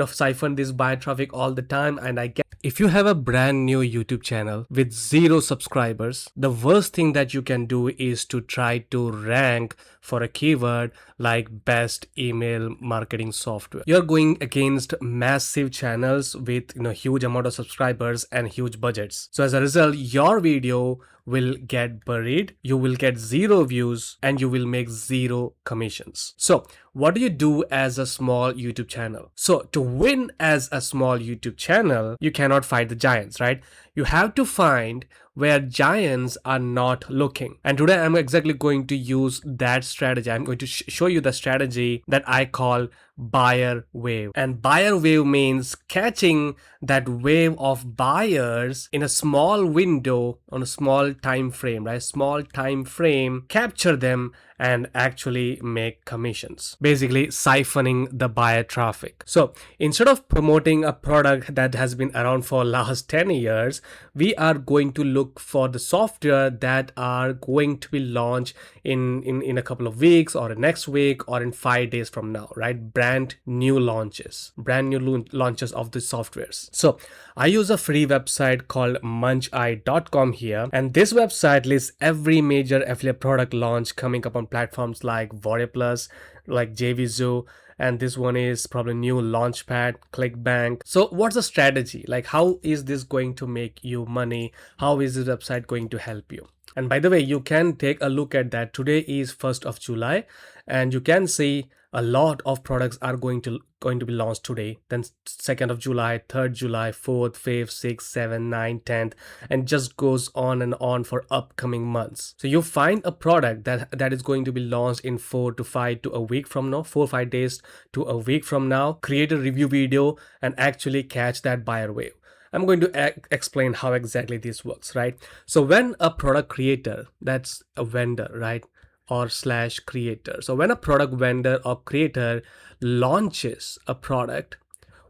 siphon this buyer traffic all the time, and I get. If you have a brand new YouTube channel with 0 subscribers, the worst thing that you can do is to try to rank for a keyword like best email marketing software. You're going against massive channels with huge amount of subscribers and huge budgets. So as a result, your video will get buried, you will get 0 views, and you will make 0 commissions. So what do you do as a small YouTube channel? So to win as a small YouTube channel, you cannot fight the giants, right? You have to find where giants are not looking. And today I'm exactly going to use that strategy. I'm going to show you the strategy that I call buyer wave. And buyer wave means catching that wave of buyers in a small window on a small time frame, right? Small time frame, capture them and actually make commissions. Basically siphoning the buyer traffic. So instead of promoting a product that has been around for last 10 years, we are going to look for the software that are going to be launched in a couple of weeks or next week or in 5 days from now, right? Brand new launches of the softwares. So I use a free website called muncheye.com here, and this website lists every major affiliate product launch coming up on platforms like Warrior Plus, like JVZoo, and this one is probably new Launchpad, ClickBank. So what's the strategy? Like, how is this going to make you money? How is this website going to help you? And by the way, you can take a look at that. Today is 1st of July, and you can see a lot of products are going to be launched today, then 2nd of July, 3rd July, 4th, 5th, 6th, 7th, 9th, 10th, and just goes on and on for upcoming months. So you find a product that is going to be launched in 4 to 5 to a week from now, 4 or 5 days to a week from now, create a review video and actually catch that buyer wave. I'm going to explain how exactly this works, right? So when a product creator, that's a vendor, right? Or slash creator. So when a product vendor or creator launches a product,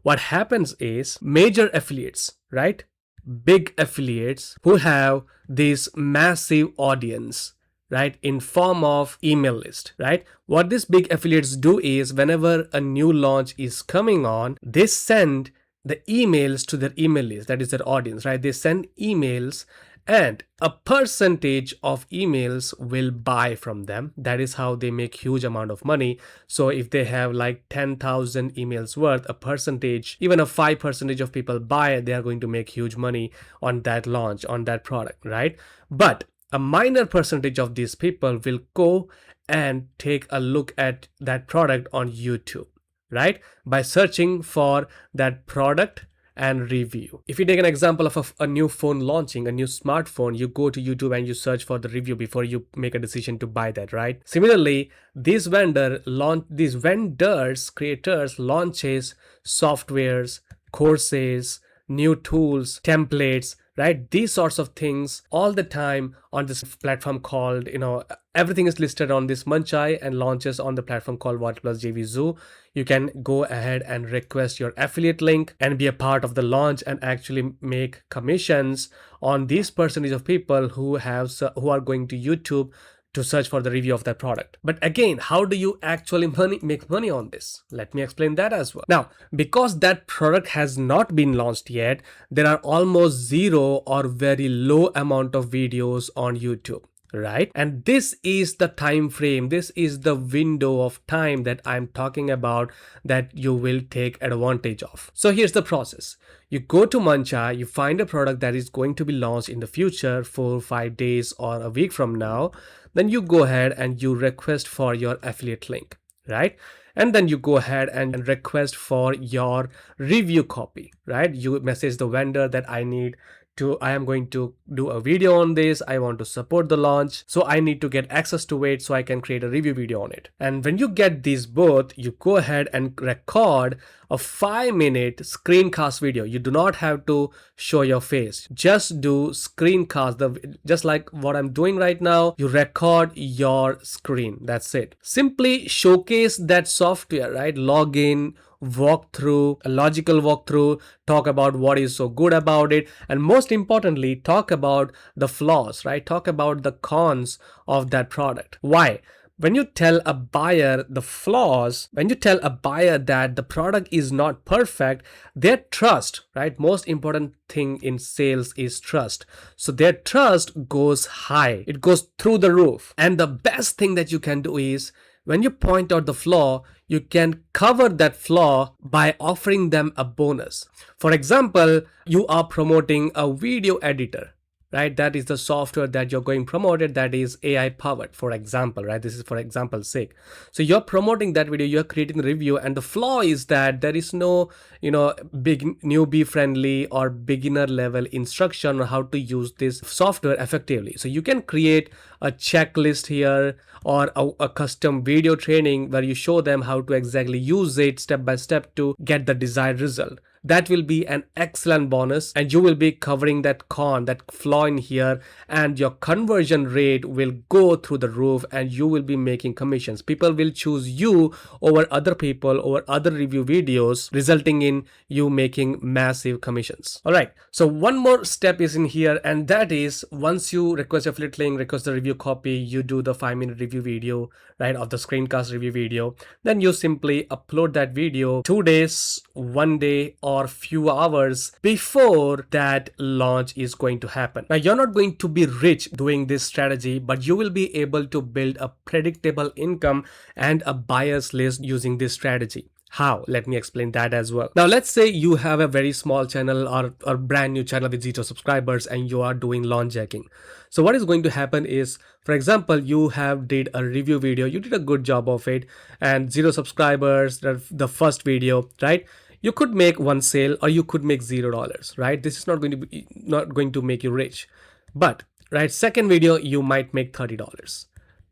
what happens is major affiliates, right? Big affiliates who have this massive audience, right? In form of email list, right? What these big affiliates do is whenever a new launch is coming on, they send the emails to their email list, that is their audience, right? They send emails and a percentage of emails will buy from them. That is how they make huge amount of money. So if they have like 10,000 emails worth, a percentage, even a 5% of people buy, they are going to make huge money on that launch, on that product, right? But a minor percentage of these people will go and take a look at that product on YouTube, right? By searching for that product and review. If you take an example of a new phone launching, a new smartphone, you go to YouTube and you search for the review before you make a decision to buy that, right? Similarly, these creators launches softwares, courses, new tools, templates, right? These sorts of things all the time on this platform called, everything is listed on this Muncheye and launches on the platform called Warrior Plus JVZoo. You can go ahead and request your affiliate link and be a part of the launch and actually make commissions on these percentage of people who are going to YouTube to search for the review of that product. But again, how do you actually make money on this? Let me explain that as well. Now, because that product has not been launched yet, there are almost 0 or very low amount of videos on YouTube, right? And this is the time frame, this is the window of time that I'm talking about that you will take advantage of. So here's the process. You go to Muncheye, you find a product that is going to be launched in the future, 4 or 5 days or a week from now. Then you go ahead and you request for your affiliate link, right? And then you go ahead and request for your review copy, right? You message the vendor that I am going to do a video on this. I want to support the launch. So I need to get access to it so I can create a review video on it. And when you get these both, you go ahead and record a 5-minute screencast video. You do not have to show your face. Just do screencast, just like what I'm doing right now. You record your screen. That's it. Simply showcase that software, right? Log in, walkthrough, a logical walkthrough, talk about what is so good about it, and most importantly, talk about the flaws, right? Talk about the cons of that product. Why? when you tell a buyer the flaws, when you tell a buyer that the product is not perfect, their trust, right? Most important thing in sales is trust. So their trust goes high, it goes through the roof. And the best thing that you can do is when you point out the flaw, you can cover that flaw by offering them a bonus. For example, you are promoting a video editor, right? That is the software that you're going promoted, that is AI powered, for example, right? This is for example's sake. So you're promoting that video, you're creating the review, and the flaw is that there is no, big newbie friendly or beginner level instruction on how to use this software effectively. So you can create a checklist here or a custom video training where you show them how to exactly use it step by step to get the desired result. That will be an excellent bonus, and you will be covering that flaw in here, and your conversion rate will go through the roof, and you will be making commissions. People will choose you over other people, over other review videos, resulting in you making massive commissions. All right, so one more step is in here, and that is once you request affiliate link, request the review copy, you do the 5-minute review video, right, of the screencast review video, then you simply upload that video 2 days, 1 day, or few hours before that launch is going to happen. Now, you're not going to be rich doing this strategy, but you will be able to build a predictable income and a buyer's list using this strategy. How? Let me explain that as well. Now, let's say you have a very small channel or brand new channel with 0 subscribers and you are doing launch jacking. So what is going to happen is, for example, you have did a review video, you did a good job of it, and 0 subscribers, the first video, right? You could make 1 sale or you could make $0, right? This is not going to make you rich. But, right, second video, you might make $30.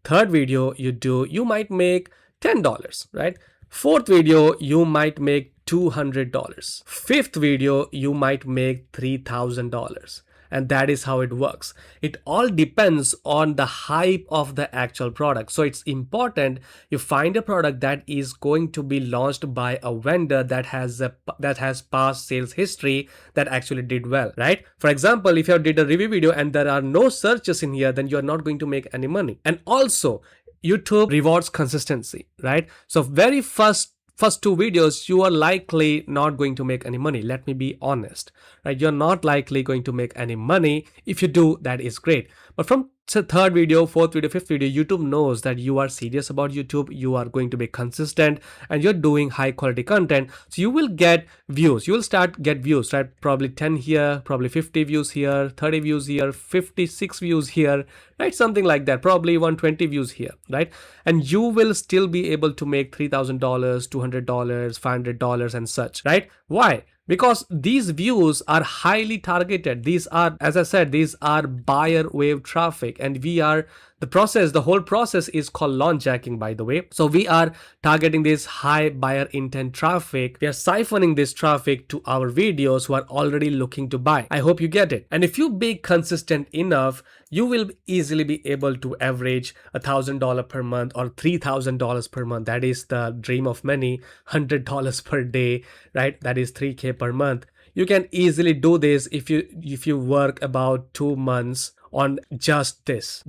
Third video you might make $10, right? Fourth video, you might make $200. Fifth video, you might make $3,000. And that is how it works. It all depends on the hype of the actual product. So it's important you find a product that is going to be launched by a vendor that has past sales history, that actually did well, right? For example, if you did a review video and there are no searches in here, then you're not going to make any money. And also, YouTube rewards consistency, right? So very first 2 videos, you are likely not going to make any money. Let me be honest, right? You're not likely going to make any money. If you do, that is great. But from third video, fourth video, fifth video, YouTube knows that you are serious about YouTube. You are going to be consistent and you're doing high quality content. So you will get views. You will get views, right? Probably 10 here, probably 50 views here, 30 views here, 56 views here, right? Something like that. Probably 120 views here, right? And you will still be able to make $3,000, $200, $500 and such, right? Why? Because these views are highly targeted. These are, as I said, these are buyer wave traffic, and the whole process is called launch jacking, by the way. So we are targeting this high buyer intent traffic. We are siphoning this traffic to our videos who are already looking to buy. I hope you get it. And if you be consistent enough, you will easily be able to average $1,000 per month or $3,000 per month. That is the dream of many. $100 per day, right? That is $3,000 per month. You can easily do this if you work about 2 months on just this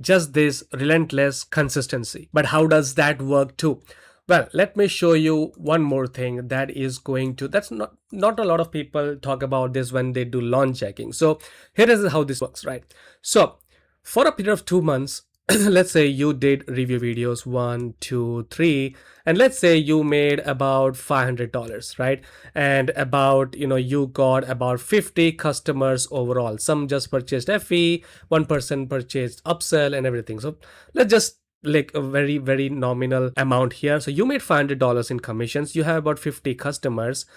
relentless consistency. But how does that work too? Well, let me show you one more thing that's not a lot of people talk about this when they do launch jacking. So here is how this works, right? So for a period of 2 months, let's say you did review videos 1, 2, 3, and let's say you made about $500, right? And you got about 50 customers overall. Some just purchased FE, one person purchased upsell and everything. So let's just like a very, very nominal amount here. So you made $500 in commissions. You have about 50 customers.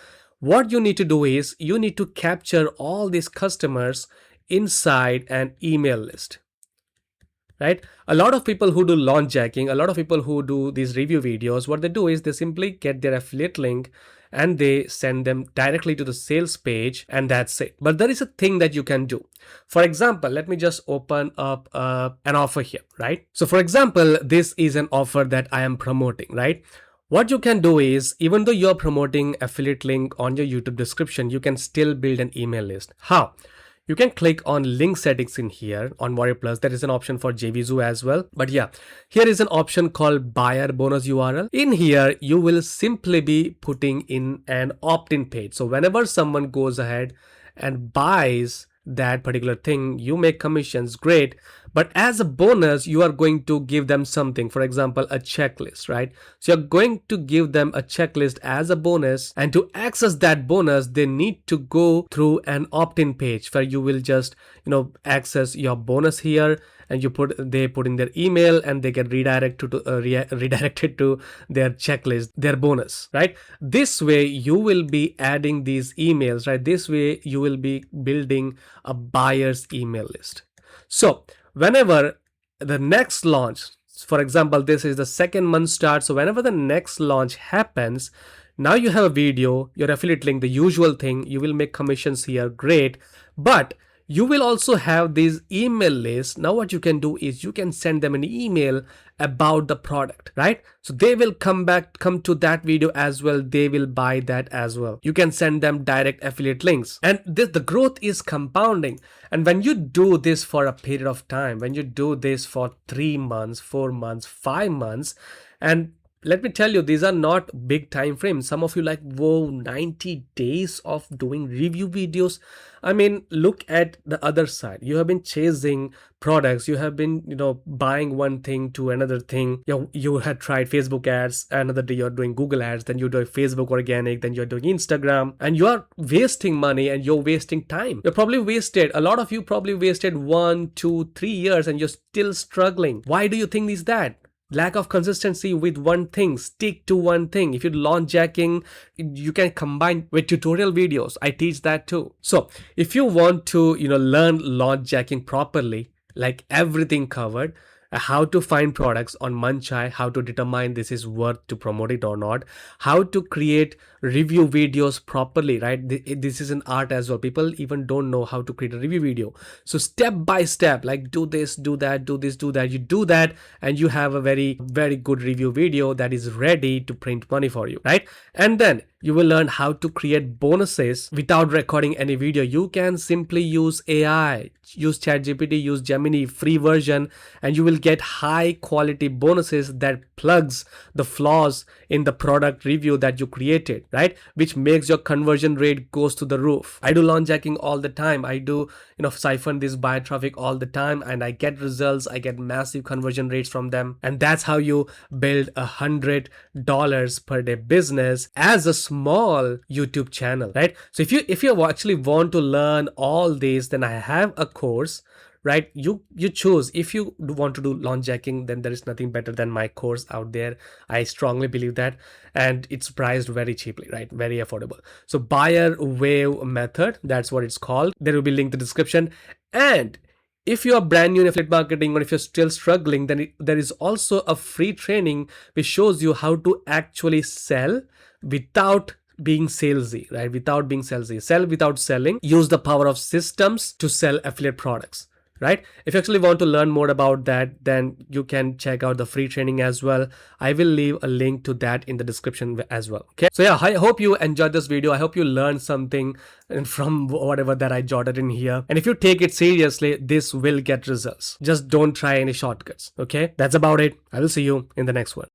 What you need to do is you need to capture all these customers inside an email list. Right? A lot of people who do launch jacking, a lot of people who do these review videos, what they do is they simply get their affiliate link and they send them directly to the sales page, and that's it. But there is a thing that you can do. For example, let me just open up an offer here, right? So for example, this is an offer that I am promoting, right? What you can do is, even though you're promoting affiliate link on your YouTube description, you can still build an email list. How? You can click on link settings in here on Warrior Plus. There is an option for JVZoo as well. But yeah, here is an option called buyer bonus URL. In here, you will simply be putting in an opt-in page. So whenever someone goes ahead and buys that particular thing, you make commissions, great. But as a bonus, you are going to give them something, for example, a checklist, right? So you're going to give them a checklist as a bonus, and to access that bonus, they need to go through an opt-in page where you will just, access your bonus here, and they put in their email and they get redirected to their checklist, their bonus, right? This way you will be adding these emails, right? This way you will be building a buyer's email list. So whenever the next launch, for example, this is the second month start, so whenever the next launch happens, now you have a video, your affiliate link, the usual thing, you will make commissions here, great. But you will also have these email lists. Now what you can do is you can send them an email about the product, right? So they will come to that video as well. They will buy that as well. You can send them direct affiliate links, and the growth is compounding. And when you do this for a period of time, when you do this for 3 months, 4 months, 5 months, and let me tell you, these are not big time frames. Some of you like, whoa, 90 days of doing review videos. I mean, look at the other side. You have been chasing products. You have been, buying one thing to another thing. You had tried Facebook ads. Another day you're doing Google ads. Then you're doing Facebook organic. Then you're doing Instagram. And you are wasting money and you're wasting time. A lot of you probably wasted 1, 2, 3 years and you're still struggling. Why do you think is that? Lack of consistency with one thing. Stick to one thing. If you're launch jacking, you can combine with tutorial videos. I teach that too. So if you want to, learn launch jacking properly, like everything covered, how to find products on Munchai, how to determine this is worth to promote it or not, how to create review videos properly, right? This is an art as well. People even don't know how to create a review video. So step by step, like do this, do that, do this, do that. You do that and you have a very, very good review video that is ready to print money for you, right? And then you will learn how to create bonuses without recording any video. You can simply use AI, use ChatGPT, use Gemini, free version, and you will get high quality bonuses that plugs the flaws in the product review that you created, right? Which makes your conversion rate goes to the roof. I do launch jacking all the time. I do, siphon this buyer traffic all the time, and I get results. I get massive conversion rates from them. And that's how you build $100 per day business as a small YouTube channel, right? So if you actually want to learn all this, then I have a course, right? You choose. If you want to do launch jacking, then there is nothing better than my course out there. I strongly believe that, and it's priced very cheaply, right? Very affordable. So buyer wave method, that's what it's called. There will be a link in the description. And if you are brand new in affiliate marketing, or if you're still struggling, then there is also a free training which shows you how to actually sell without being salesy, right? Without being salesy. Sell without selling. Use the power of systems to sell affiliate products, right? If you actually want to learn more about that, then you can check out the free training as well. I will leave a link to that in the description as well. Okay. So yeah, I hope you enjoyed this video. I hope you learned something from whatever that I jotted in here. And if you take it seriously, this will get results. Just don't try any shortcuts. Okay. That's about it. I will see you in the next one.